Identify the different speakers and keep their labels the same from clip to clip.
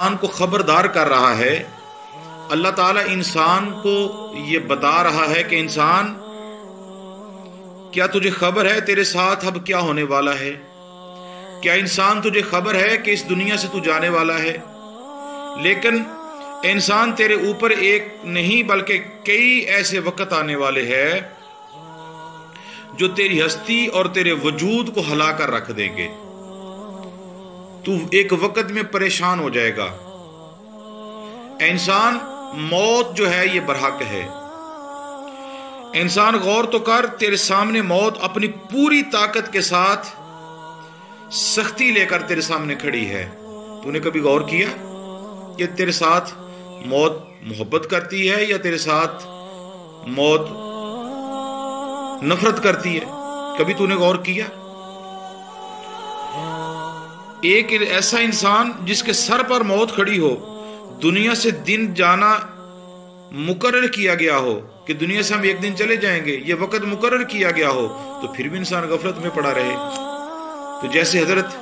Speaker 1: انسان کو خبردار کر رہا ہے، اللہ تعالیٰ انسان کو یہ بتا رہا ہے کہ انسان، کیا تجھے خبر ہے تیرے ساتھ اب کیا ہونے والا ہے؟ کیا انسان تجھے خبر ہے کہ اس دنیا سے تو جانے والا ہے؟ لیکن انسان تیرے اوپر ایک نہیں بلکہ کئی ایسے وقت آنے والے ہیں جو تیری ہستی اور تیرے وجود کو ہلا کر رکھ دیں گے۔ تو ایک وقت میں پریشان ہو جائے گا۔ انسان، موت جو ہے یہ برحق ہے۔ انسان غور تو کر، تیرے سامنے موت اپنی پوری طاقت کے ساتھ سختی لے کر تیرے سامنے کھڑی ہے۔ تو نے کبھی غور کیا کہ تیرے ساتھ موت محبت کرتی ہے یا تیرے ساتھ موت نفرت کرتی ہے؟ کبھی تو نے غور کیا؟ ایک ایسا انسان جس کے سر پر موت کھڑی ہو، دنیا سے دن جانا مقرر کیا گیا ہو کہ دنیا سے ہم ایک دن چلے جائیں گے، یہ وقت مقرر کیا گیا ہو، تو پھر بھی انسان غفلت میں پڑا رہے۔ تو جیسے حضرت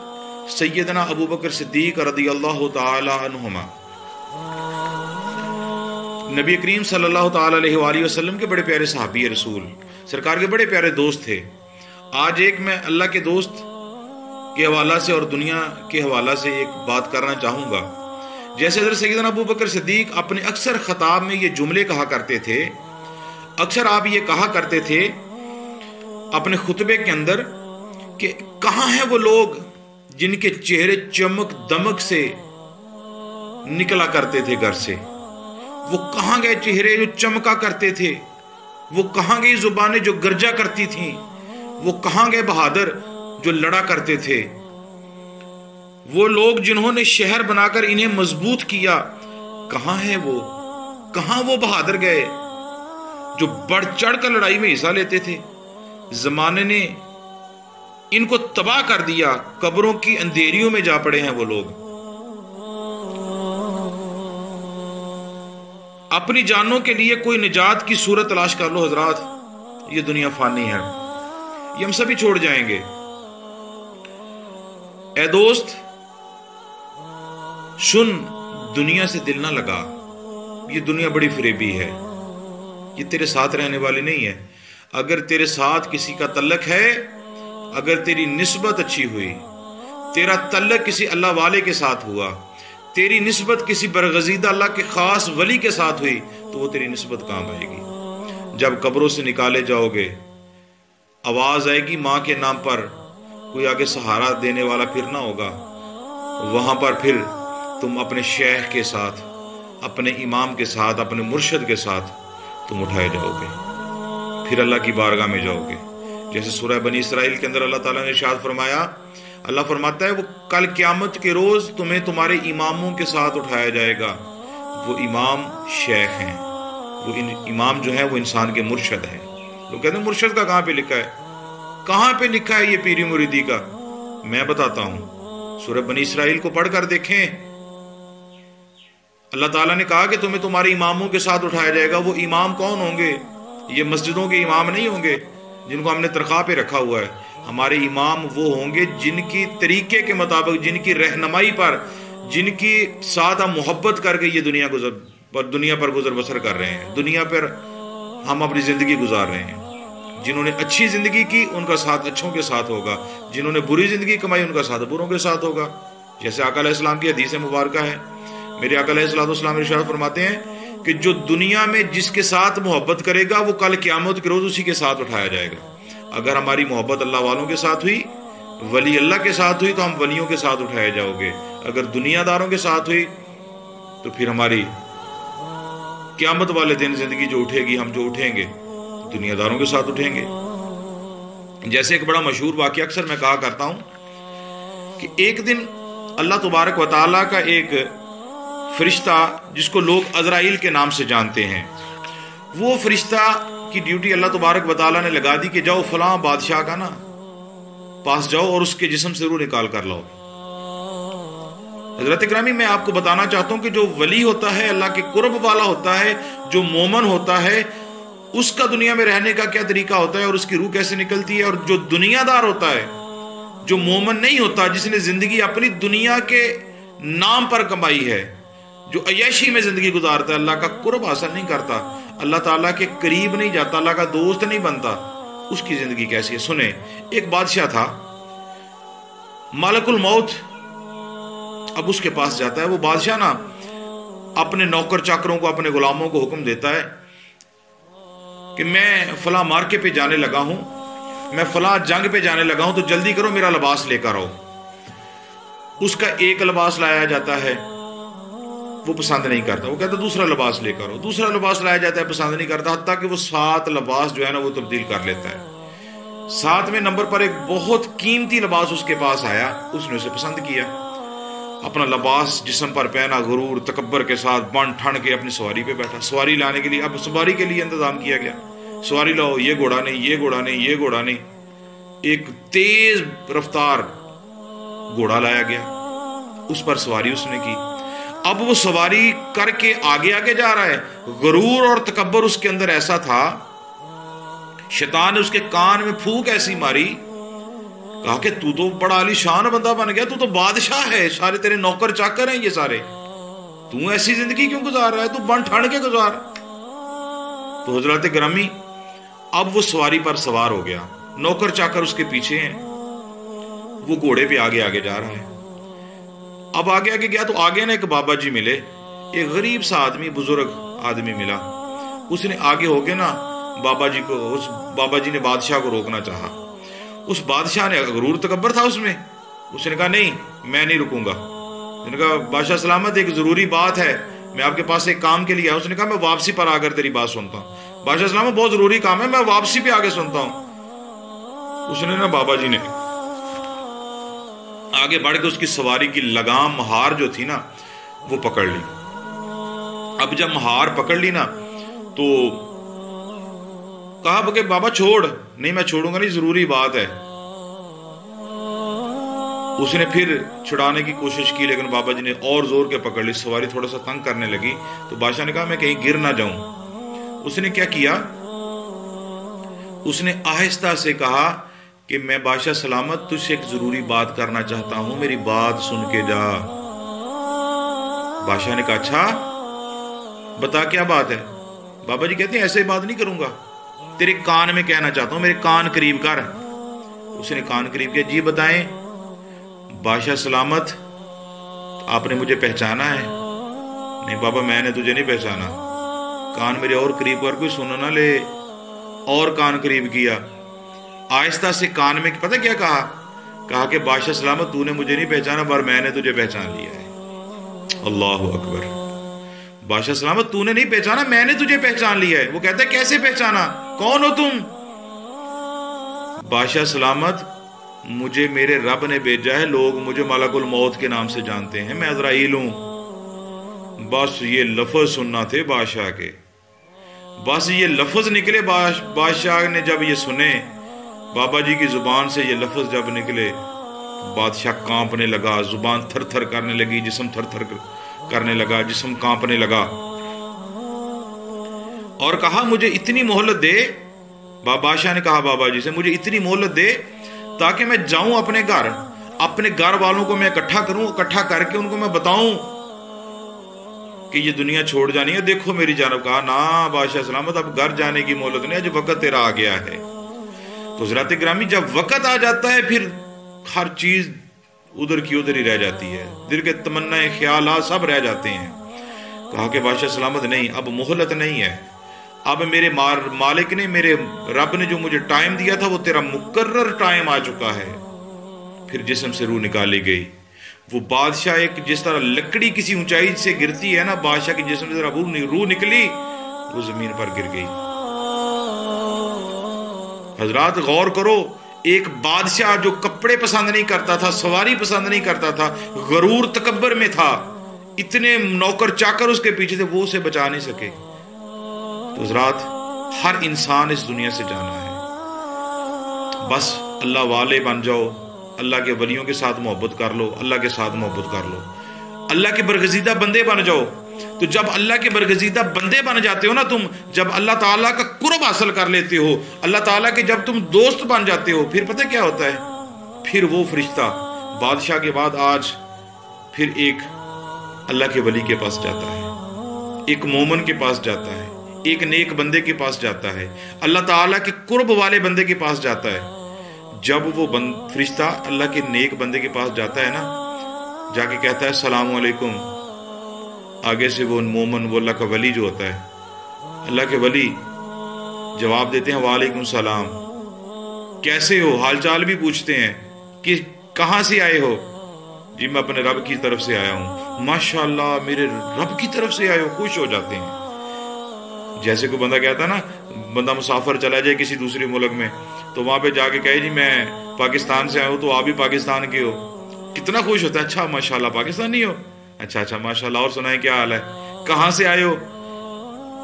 Speaker 1: سیدنا ابو بکر صدیق رضی اللہ تعالی عنہما نبی کریم صلی اللہ تعالی علیہ وآلہ وسلم کے بڑے پیارے صحابی رسول، سرکار کے بڑے پیارے دوست تھے۔ آج ایک میں اللہ کے دوست کے حوالہ سے اور دنیا کے حوالہ سے ایک بات کرنا چاہوں گا۔ جیسے حضرت سیدنا ابو بکر صدیق اپنے اکثر خطاب میں یہ جملے کہا کرتے تھے، اکثر آپ یہ کہا کرتے تھے اپنے خطبے کے اندر کہ کہاں ہیں وہ لوگ جن کے چہرے چمک دمک سے نکلا کرتے تھے گھر سے؟ وہ کہاں گئے چہرے جو چمکا کرتے تھے؟ وہ کہاں گئی زبانیں جو گرجا کرتی تھیں؟ وہ کہاں گئے بہادر جو لڑا کرتے تھے؟ وہ لوگ جنہوں نے شہر بنا کر انہیں مضبوط کیا، کہاں ہیں وہ؟ کہاں وہ بہادر گئے جو بڑھ چڑھ کر لڑائی میں حصہ لیتے تھے؟ زمانے نے ان کو تباہ کر دیا، قبروں کی اندھیریوں میں جا پڑے ہیں وہ لوگ۔ اپنی جانوں کے لیے کوئی نجات کی صورت تلاش کر لو حضرات، یہ دنیا فانی ہے، یہ ہم سبھی چھوڑ جائیں گے۔ اے دوست سن، دنیا سے دل نہ لگا، یہ دنیا بڑی فریبی ہے، یہ تیرے ساتھ رہنے والی نہیں ہے۔ اگر تیرے ساتھ کسی کا تعلق ہے، اگر تیری نسبت اچھی ہوئی، تیرا تعلق کسی اللہ والے کے ساتھ ہوا، تیری نسبت کسی برگزیدہ اللہ کے خاص ولی کے ساتھ ہوئی، تو وہ تیری نسبت کام آئے گی۔ جب قبروں سے نکالے جاؤ گے، آواز آئے گی ماں کے نام پر، کوئی آگے سہارا دینے والا پھر نہ ہوگا، وہاں پر پھر تم اپنے شیخ کے ساتھ، اپنے امام کے ساتھ، اپنے مرشد کے ساتھ تم اٹھائے جاؤ گے، پھر اللہ کی بارگاہ میں جاؤ گے۔ جیسے سورہ بنی اسرائیل کے اندر اللہ تعالیٰ نے ارشاد فرمایا، اللہ فرماتا ہے وہ کل قیامت کے روز تمہیں تمہارے اماموں کے ساتھ اٹھایا جائے گا۔ وہ امام شیخ ہیں، وہ امام جو ہیں وہ انسان کے مرشد ہیں۔ لوگ کہتے ہیں مرشد کا کہاں پہ لکھا ہے؟ کہاں پہ لکھا ہے یہ پیری مریدی کا؟ میں بتاتا ہوں، سورہ بنی اسرائیل کو پڑھ کر دیکھیں۔ اللہ تعالیٰ نے کہا کہ تمہیں تمہارے اماموں کے ساتھ اٹھایا جائے گا۔ وہ امام کون ہوں گے؟ یہ مسجدوں کے امام نہیں ہوں گے جن کو ہم نے تنخواہ پہ رکھا ہوا ہے۔ ہمارے امام وہ ہوں گے جن کی طریقے کے مطابق، جن کی رہنمائی پر، جن کی ساتھ ہم محبت کر کے یہ دنیا پر گزر بسر کر رہے ہیں، دنیا پر ہم اپنی زندگی گزار رہے ہیں۔ جنہوں نے اچھی زندگی کی ان کا ساتھ اچھوں کے ساتھ ہوگا، جنہوں نے بری زندگی کمائی ان کا ساتھ بروں کے ساتھ ہوگا۔ جیسے آقا علیہ السلام کی حدیث مبارکہ ہے، میرے آقا علیہ السلام ارشاد فرماتے ہیں کہ جو دنیا میں جس کے ساتھ محبت کرے گا وہ کل قیامت کے روز اسی کے ساتھ اٹھایا جائے گا۔ اگر ہماری محبت اللہ والوں کے ساتھ ہوئی، ولی اللہ کے ساتھ ہوئی، تو ہم ولیوں کے ساتھ اٹھائے جاؤ گے۔ اگر دنیا داروں کے ساتھ ہوئی تو پھر ہماری قیامت والے دن زندگی جو اٹھے گی، ہم جو اٹھیں گے دنیا داروں کے ساتھ اٹھیں گے۔ جیسے ایک بڑا مشہور واقعہ اکثر میں کہا کرتا ہوں کہ ایک دن اللہ تبارک و تعالیٰ کا ایک فرشتہ جس کو لوگ عزرائیل کے نام سے جانتے ہیں، وہ فرشتہ کی ڈیوٹی اللہ تبارک و تعالیٰ نے لگا دی کہ جاؤ فلاں بادشاہ کا نا پاس جاؤ اور اس کے جسم سے روح نکال کر لاؤ۔ حضرت اکرامی، میں آپ کو بتانا چاہتا ہوں کہ جو ولی ہوتا ہے، اللہ کے قرب والا ہوتا ہے، جو مومن ہوتا ہے، اس کا دنیا میں رہنے کا کیا طریقہ ہوتا ہے اور اس کی روح کیسے نکلتی ہے۔ اور جو دنیا دار ہوتا ہے، جو مومن نہیں ہوتا، جس نے زندگی اپنی دنیا کے نام پر کمائی ہے، جو عیاشی میں زندگی گزارتا ہے، اللہ کا قرب حاصل نہیں کرتا، اللہ تعالیٰ کے قریب نہیں جاتا، اللہ کا دوست نہیں بنتا، اس کی زندگی کیسی ہے؟ سنیں، ایک بادشاہ تھا، ملک الموت اب اس کے پاس جاتا ہے۔ وہ بادشاہ نا اپنے نوکر چاکروں کو، اپنے غلاموں کو حکم دیتا ہے کہ میں فلاں مارکے پہ جانے لگا ہوں، میں فلاں جنگ پہ جانے لگا ہوں، تو جلدی کرو میرا لباس لے کر آؤ۔ اس کا ایک لباس لایا جاتا ہے، وہ پسند نہیں کرتا، وہ کہتا دوسرا لباس لے کر آؤ۔ دوسرا لباس لایا جاتا ہے، پسند نہیں کرتا، حتیٰ کہ وہ 7 لباس جو ہے نا وہ تبدیل کر لیتا ہے۔ 7ویں نمبر پر ایک بہت قیمتی لباس اس کے پاس آیا، اس نے اسے پسند کیا، اپنا لباس جسم پر پہنا، غرور تکبر کے ساتھ بن ٹھن کے اپنی سواری پہ بیٹھا۔ سواری لانے کے لیے اب سواری کے لیے انتظام کیا گیا، سواری لاؤ، یہ گھوڑا نہیں، یہ گھوڑا نہیں، یہ گھوڑا نہیں، ایک تیز رفتار گھوڑا لایا گیا، اس پر سواری اس نے کی۔ اب وہ سواری کر کے آگے آگے جا رہا ہے، غرور اور تکبر اس کے اندر ایسا تھا، شیطان نے اس کے کان میں پھونک ایسی ماری، کہا کہ تو تو بڑا عالی شان بندہ بن گیا، تو تو بادشاہ ہے، سارے تیرے نوکر چاکر ہیں یہ سارے، تو ایسی زندگی کیوں گزار رہا ہے؟ تو بن ٹھن کے گزار۔ تو حضرات گرامی، اب وہ سواری پر سوار ہو گیا، نوکر چاکر اس کے پیچھے ہیں، وہ گھوڑے پہ آگے آگے جا رہا ہے۔ اب آگے آگے گیا تو آگے نا ایک بابا جی ملے، ایک غریب سا آدمی، بزرگ آدمی ملا، اس نے آگے ہو کے نا بابا جی کو، اس بابا جی نے بادشاہ کو روکنا چاہا، اس بادشاہ نے، غرور تکبر تھا اس میں، اس نے کہا نہیں میں نہیں رکوں گا۔ اس نے کہا بادشاہ سلامت ایک ضروری بات ہے، میں آپ کے پاس ایک کام کے لیے آیا۔ اس نے کہا میں واپسی پر آ کر تیری بات سنتا ہوں۔ بادشاہ سلامت بہت ضروری کام ہے، میں واپسی پہ آگے سنتا ہوں۔ اس نے نا بابا جی نے آگے بڑھ کے اس کی سواری کی لگام، مہار جو تھی نا وہ پکڑ لی۔ اب جب مہار پکڑ لی نا تو کہا کہ بابا چھوڑ، نہیں میں چھوڑوں گا نہیں، ضروری بات ہے۔ اس نے پھر چھڑانے کی کوشش کی، لیکن بابا جی نے اور زور کے پکڑ لی، سواری تھوڑا سا تنگ کرنے لگی، تو بادشاہ نے کہا میں کہیں گر نہ جاؤں۔ اس نے کیا کیا، اس نے آہستہ سے کہا کہ میں بادشاہ سلامت تجھ سے ایک ضروری بات کرنا چاہتا ہوں، میری بات سن کے جا۔ بادشاہ نے کہا اچھا بتا کیا بات ہے؟ بابا جی کہتے ہیں ایسے بات نہیں کروں گا، تیرے کان میں کہنا چاہتا ہوں، میرے کان قریب کر۔ اس نے کان قریب کیا، جی بتائیں۔ بادشاہ سلامت آپ نے مجھے پہچانا ہے؟ نہیں بابا میں نے تجھے نہیں پہچانا۔ کان میرے اور قریب کر، کوئی سن نہ لے۔ اور کان قریب کیا، آہستہ سے کان میں پتہ کیا کہا کہ بادشاہ سلامت تو نے مجھے نہیں پہچانا پر میں نے تجھے پہچان لیا ہے۔ اللہ اکبر۔ بادشاہ سلامت تو نے نہیں پہچانا، میں نے تجھے پہچان لیا ہے۔ وہ کہتا ہے کیسے پہچانا، کون ہو تم؟ بادشاہ سلامت مجھے میرے رب نے بھیجا ہے، لوگ مجھے ملک الموت کے نام سے جانتے ہیں، میں عزرائیل ہوں۔ بس یہ لفظ سننا تھے بادشاہ کے، بس یہ لفظ نکلے۔ بادشاہ نے جب یہ سنے، بابا جی کی زبان سے یہ لفظ جب نکلے، بادشاہ کانپنے لگا، زبان تھر تھر کرنے لگی، جسم تھر تھر کرنے لگا، جسم کانپنے لگا، اور کہا مجھے اتنی مہلت دے۔ بادشاہ نے کہا بابا جی سے مجھے اتنی مہلت دے تاکہ میں جاؤں اپنے گھر والوں کو میں اکٹھا کر کے ان کو میں بتاؤں کہ یہ دنیا چھوڑ جانی ہے، دیکھو میری جانب۔ کہا نا بادشاہ سلامت اب گھر جانے کی مہلت نہیں، آج وقت تیرا آ گیا ہے۔ تو حضرات گرامی جب وقت آ جاتا ہے پھر ہر چیز ادھر کی ادھر ہی رہ جاتی ہے، دل کے تمنا خیالات سب رہ جاتے ہیں۔ کہا کہ بادشاہ سلامت نہیں، اب مہلت نہیں ہے، اب میرے مالک نے، میرے رب نے جو مجھے ٹائم دیا تھا وہ تیرا مقرر ٹائم آ چکا ہے۔ پھر جسم سے روح نکالی گئی۔ وہ بادشاہ ایک جس طرح لکڑی کسی اونچائی سے گرتی ہے نا، بادشاہ کی جسم سے روح نکلی، وہ زمین پر گر گئی۔ حضرات غور کرو، ایک بادشاہ جو کپڑے پسند نہیں کرتا تھا، سواری پسند نہیں کرتا تھا، غرور تکبر میں تھا، اتنے نوکر چاکر اس کے پیچھے تھے، وہ اسے بچا نہیں سکے۔ تو حضرات ہر انسان اس دنیا سے جانا ہے، بس اللہ والے بن جاؤ، اللہ کے ولیوں کے ساتھ محبت کر لو، اللہ کے ساتھ محبت کر لو، اللہ کے برگزیدہ بندے بن جاؤ۔ تو جب اللہ کے برگزیدہ بندے بن جاتے ہو نا تم، جب اللہ تعالیٰ کا قرب حاصل کر لیتے ہو، اللہ تعالیٰ کے جب تم دوست بن جاتے ہو، پھر پتہ کیا ہوتا ہے؟ پھر وہ فرشتہ بادشاہ کے بعد آج پھر ایک اللہ کے ولی کے پاس جاتا ہے، ایک مومن کے پاس جاتا ہے، ایک نیک بندے کے پاس جاتا ہے، اللہ تعالیٰ کے قرب والے بندے کے پاس جاتا ہے۔ جب وہ فرشتہ اللہ کے نیک بندے کے پاس جاتا ہے نا، جا کے کہتا ہے السلام علیکم، آگے سے وہ مومن، وہ اللہ کا ولی جو ہوتا ہے، اللہ کے ولی جواب دیتے ہیں وعلیکم السلام، کیسے ہو، حال چال بھی پوچھتے ہیں کہ کہاں سے آئے ہو؟ جی میں اپنے رب کی طرف سے آیا ہوں۔ ماشاءاللہ میرے رب کی طرف سے آئے ہو، خوش ہو جاتے ہیں۔ جیسے کوئی بندہ کہتا ہے نا، بندہ مسافر چلا جائے کسی دوسرے ملک میں، تو وہاں پہ جا کے کہے جی میں پاکستان سے آیا ہوں، تو آپ بھی پاکستان کے ہو، کتنا خوش ہوتا ہے۔ اچھا ماشاءاللہ پاکستانی ہو، اچھا ماشاءاللہ، اور سنائیں کیا حال ہے، کہاں سے آئے ہو؟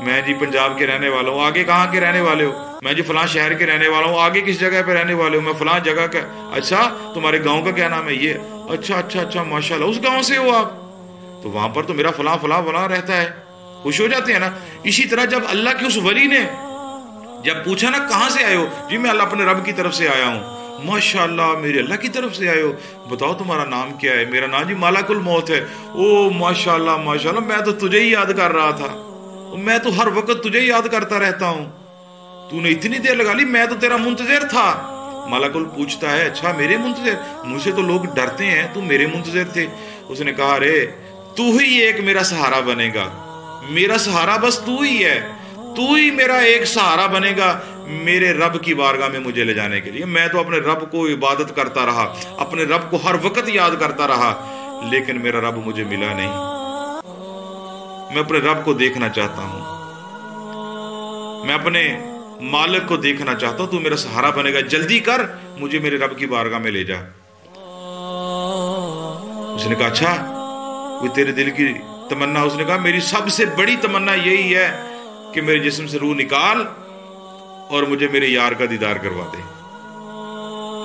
Speaker 1: میں جی پنجاب کے رہنے والا ہوں۔ آگے کہاں کے رہنے والے ہو؟ میں جی فلاں شہر کے رہنے والا ہوں۔ آگے کس جگہ پہ رہنے والے ہو؟ میں فلاں جگہ کا۔ اچھا تمہارے گاؤں کا کیا نام ہے؟ یہ۔ اچھا ماشاءاللہ، اس گاؤں سے ہو آپ؟ تو وہاں پر تو میرا فلاں رہتا ہے، خوش ہو جاتے ہیں نا۔ اسی طرح جب اللہ کے اس ولی نے جب پوچھا نا کہاں سے آئے ہو، جی میں اللہ اپنے رب کی طرف سے آیا ہوں۔ ماشاءاللہ میرے اللہ کی طرف سے آئے ہو، بتاؤ تمہارا نام کیا ہے؟ میرا نام جی ملک الموت ہے۔ او ماشاءاللہ میں تو تجھے ہی یاد کر رہا تھا، میں تو ہر وقت تجھے ہی یاد کرتا رہتا ہوں، تو نے اتنی دیر لگا لی، میں تو تیرا منتظر تھا۔ ملک پوچھتا ہے اچھا میرے منتظر؟ مجھ سے تو لوگ ڈرتے ہیں، تو میرے منتظر تھے؟ اس نے کہا ارے تو ہی ایک میرا سہارا بنے گا، میرا سہارا بس تو ہی ہے، تو ہی میرا ایک سہارا بنے گا میرے رب کی بارگاہ میں مجھے لے جانے کے لیے۔ میں تو اپنے رب کو عبادت کرتا رہا، اپنے رب کو ہر وقت یاد کرتا رہا، لیکن میرا رب مجھے ملا نہیں۔ میں اپنے رب کو دیکھنا چاہتا ہوں، میں اپنے مالک کو دیکھنا چاہتا ہوں، تو میرا سہارا بنے گا، جلدی کر مجھے میرے رب کی بارگاہ میں لے جا۔ اس نے کہا اچھا کوئی تیرے دل کی تمنا؟ اس نے کہا میری سب سے بڑی تمنا یہی ہے کہ میرے جسم سے روح نکال اور مجھے میرے یار کا دیدار کروا دے۔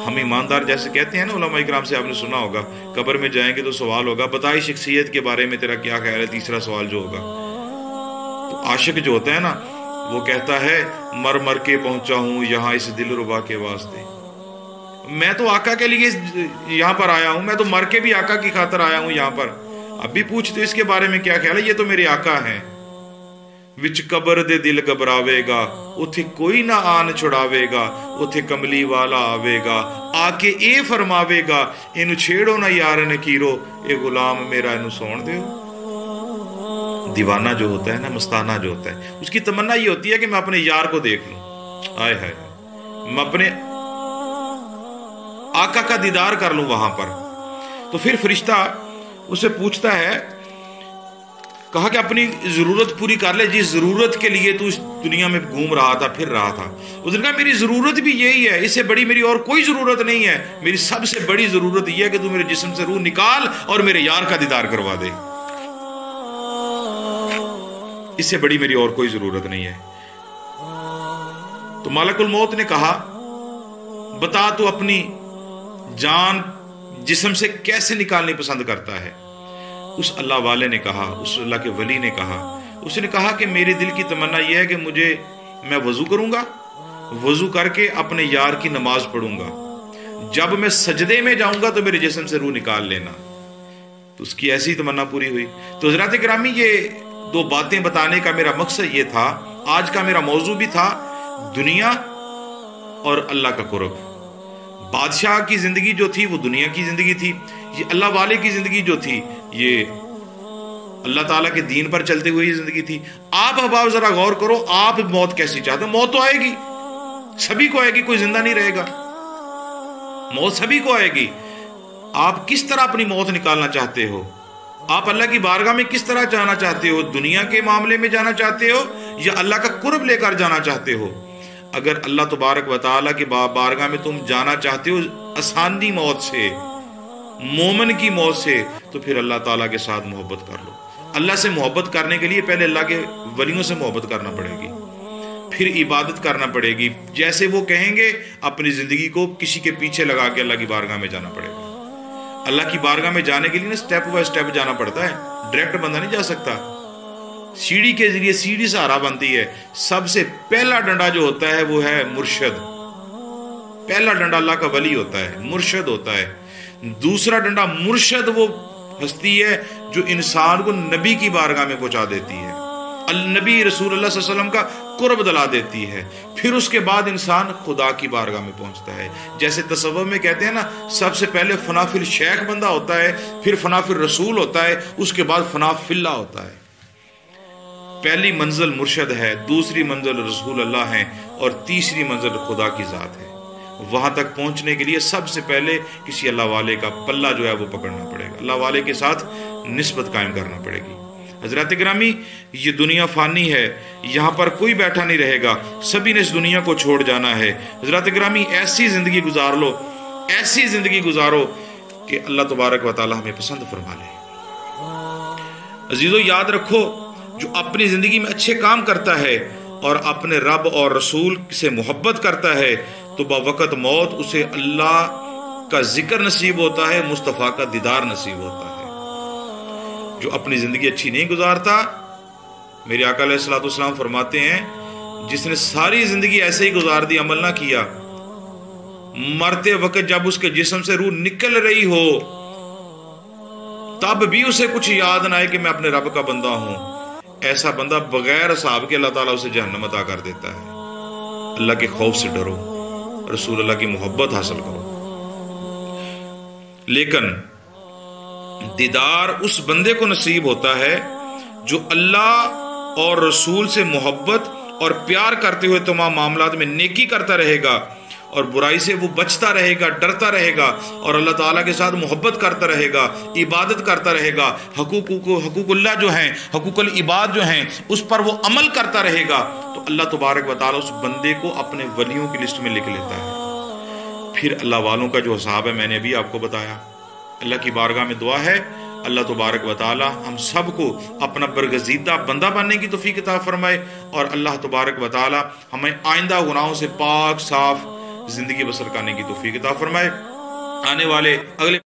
Speaker 1: ہم ایماندار جیسے کہتے ہیں نا علماء اکرام سے، آپ نے سنا ہوگا قبر میں جائیں گے تو سوال ہوگا بتائی شخصیت کے بارے میں تیرا کیا خیال ہے، تیسرا سوال جو ہوگا۔ تو عاشق جو ہوتا ہے نا وہ کہتا ہے مر کے پہنچا ہوں یہاں اس دل ربا کے واسطے، میں تو آقا کے لیے یہاں پر آیا ہوں، میں تو مر کے بھی آقا کی خاطر آیا ہوں یہاں پر۔ اب بھی پوچھتے اس کے بارے میں کیا خیال ہے، یہ تو میرے آقا ہیں۔ وچ قبر دے دل گھبراوے گا، اتھے کوئی نہ آن چھڑاوے گا، اتھے کملی والا آوے گا، آ کے اے فرماوے گا اینو چھیڑو نہ یار نکیرو، اے غلام میرا اینو سون دیو۔ دیوانہ جو ہوتا ہے نا، مستانہ جو ہوتا ہے، اس کی تمنا یہ ہوتی ہے کہ میں اپنے یار کو دیکھ لوں، آئے ہائے میں اپنے آقا کا دیدار کر لوں وہاں پر۔ تو پھر فرشتہ اسے پوچھتا ہے، کہا کہ اپنی ضرورت پوری کر لے، جس ضرورت کے لیے تو اس دنیا میں گھوم رہا تھا، پھر رہا تھا۔ اس نے کہا میری ضرورت بھی یہی ہے، اس سے بڑی میری اور کوئی ضرورت نہیں ہے، میری سب سے بڑی ضرورت یہ ہے کہ تو میرے جسم سے روح نکال اور میرے یار کا دیدار کروا دے، اس سے بڑی میری اور کوئی ضرورت نہیں ہے۔ تو ملک الموت نے کہا بتا تو اپنی جان جسم سے کیسے نکالنی پسند کرتا ہے؟ اس اللہ والے نے کہا، اس اللہ کے ولی نے کہا، اس نے کہا کہ میرے دل کی تمنا یہ ہے کہ میں وضو کروں گا، وضو کر کے اپنے یار کی نماز پڑھوں گا، جب میں سجدے میں جاؤں گا تو میرے جسم سے روح نکال لینا۔ تو اس کی ایسی تمنا پوری ہوئی۔ تو حضرات گرامی یہ دو باتیں بتانے کا میرا مقصد یہ تھا، آج کا میرا موضوع بھی تھا دنیا اور اللہ کا قرب۔ بادشاہ کی زندگی جو تھی وہ دنیا کی زندگی تھی، یہ اللہ والے کی زندگی جو تھی یہ اللہ تعالیٰ کے دین پر چلتے ہوئے یہ زندگی تھی۔ آپ احباب ذرا غور کرو، آپ موت کیسی چاہتے ہو؟ موت تو آئے گی، سبھی کو آئے گی، کوئی زندہ نہیں رہے گا، موت سبھی کو آئے گی۔ آپ کس طرح اپنی موت نکالنا چاہتے ہو؟ آپ اللہ کی بارگاہ میں کس طرح جانا چاہتے ہو؟ دنیا کے معاملے میں جانا چاہتے ہو یا اللہ کا قرب لے کر جانا چاہتے ہو؟ اگر اللہ تبارک و تعالیٰ کی بارگاہ میں تم جانا چاہتے ہو آسانی موت سے، مومن کی موت سے، تو پھر اللہ تعالیٰ کے ساتھ محبت کر لو۔ اللہ سے محبت کرنے کے لیے پہلے اللہ کے ولیوں سے محبت کرنا پڑے گی، پھر عبادت کرنا پڑے گی، جیسے وہ کہیں گے اپنی زندگی کو کسی کے پیچھے لگا کے اللہ کی بارگاہ میں جانا پڑے گا۔ اللہ کی بارگاہ میں جانے کے لیے نا سٹیپ بائی سٹیپ جانا پڑتا ہے، ڈائریکٹ بندہ نہیں جا سکتا، سیڑھی کے ذریعے سیڑھی سہارا بنتی ہے۔ سب سے پہلا ڈنڈا جو ہوتا ہے وہ ہے مرشد، پہلا ڈنڈا اللہ کا ولی ہوتا ہے، مرشد ہوتا ہے۔ دوسرا ڈنڈا مرشد وہ ہستی ہے جو انسان کو نبی کی بارگاہ میں پہنچا دیتی ہے، النبی رسول اللہ صلی اللہ علیہ وسلم کا قرب دلا دیتی ہے، پھر اس کے بعد انسان خدا کی بارگاہ میں پہنچتا ہے۔ جیسے تصوف میں کہتے ہیں نا، سب سے پہلے فنا فی الشیخ بندہ ہوتا ہے، پھر فنا فی الرسول ہوتا ہے، اس کے بعد فنا فی اللہ ہوتا ہے۔ پہلی منزل مرشد ہے، دوسری منزل رسول اللہ ہے، اور تیسری منزل خدا کی ذات ہے۔ وہاں تک پہنچنے کے لیے سب سے پہلے کسی اللہ والے کا پلہ جو ہے وہ پکڑنا پڑے گا، اللہ والے کے ساتھ نسبت قائم کرنا پڑے گی۔ حضرات گرامی، یہ دنیا فانی ہے، یہاں پر کوئی بیٹھا نہیں رہے گا، سبھی نے اس دنیا کو چھوڑ جانا ہے۔ حضرات گرامی، ایسی زندگی گزار لو، ایسی زندگی گزارو کہ اللہ تبارک و تعالی ہمیں پسند فرما لے۔ عزیزو، یاد رکھو، جو اپنی زندگی میں اچھے کام کرتا ہے اور اپنے رب اور رسول سے محبت کرتا ہے تو بوقت موت اسے اللہ کا ذکر نصیب ہوتا ہے، مصطفیٰ کا دیدار نصیب ہوتا ہے۔ جو اپنی زندگی اچھی نہیں گزارتا، میرے آقا علیہ الصلوۃ والسلام فرماتے ہیں، جس نے ساری زندگی ایسے ہی گزار دی، عمل نہ کیا، مرتے وقت جب اس کے جسم سے روح نکل رہی ہو تب بھی اسے کچھ یاد نہ آئے کہ میں اپنے رب کا بندہ ہوں، ایسا بندہ بغیر حساب کے اللہ تعالیٰ اسے جہنم عطا کر دیتا ہے۔ اللہ کے خوف سے ڈرو، رسول اللہ کی محبت حاصل کرو۔ لیکن دیدار اس بندے کو نصیب ہوتا ہے جو اللہ اور رسول سے محبت اور پیار کرتے ہوئے تمام معاملات میں نیکی کرتا رہے گا، اور برائی سے وہ بچتا رہے گا، ڈرتا رہے گا، اور اللہ تعالیٰ کے ساتھ محبت کرتا رہے گا، عبادت کرتا رہے گا، حقوق اللہ جو ہیں، حقوق العباد جو ہیں، اس پر وہ عمل کرتا رہے گا، تو اللہ تبارک و تعالیٰ اس بندے کو اپنے ولیوں کی لسٹ میں لکھ لیتا ہے۔ پھر اللہ والوں کا جو حساب ہے میں نے ابھی آپ کو بتایا۔ اللہ کی بارگاہ میں دعا ہے، اللہ تبارک و تعالی ہم سب کو اپنا برگزیدہ بندہ بننے کی توفیق عطا فرمائے، اور اللہ تبارک و تعالی ہمیں آئندہ گناہوں سے پاک صاف زندگی بسر کرنے کی توفیق عطا فرمائے۔ آنے والے اگلے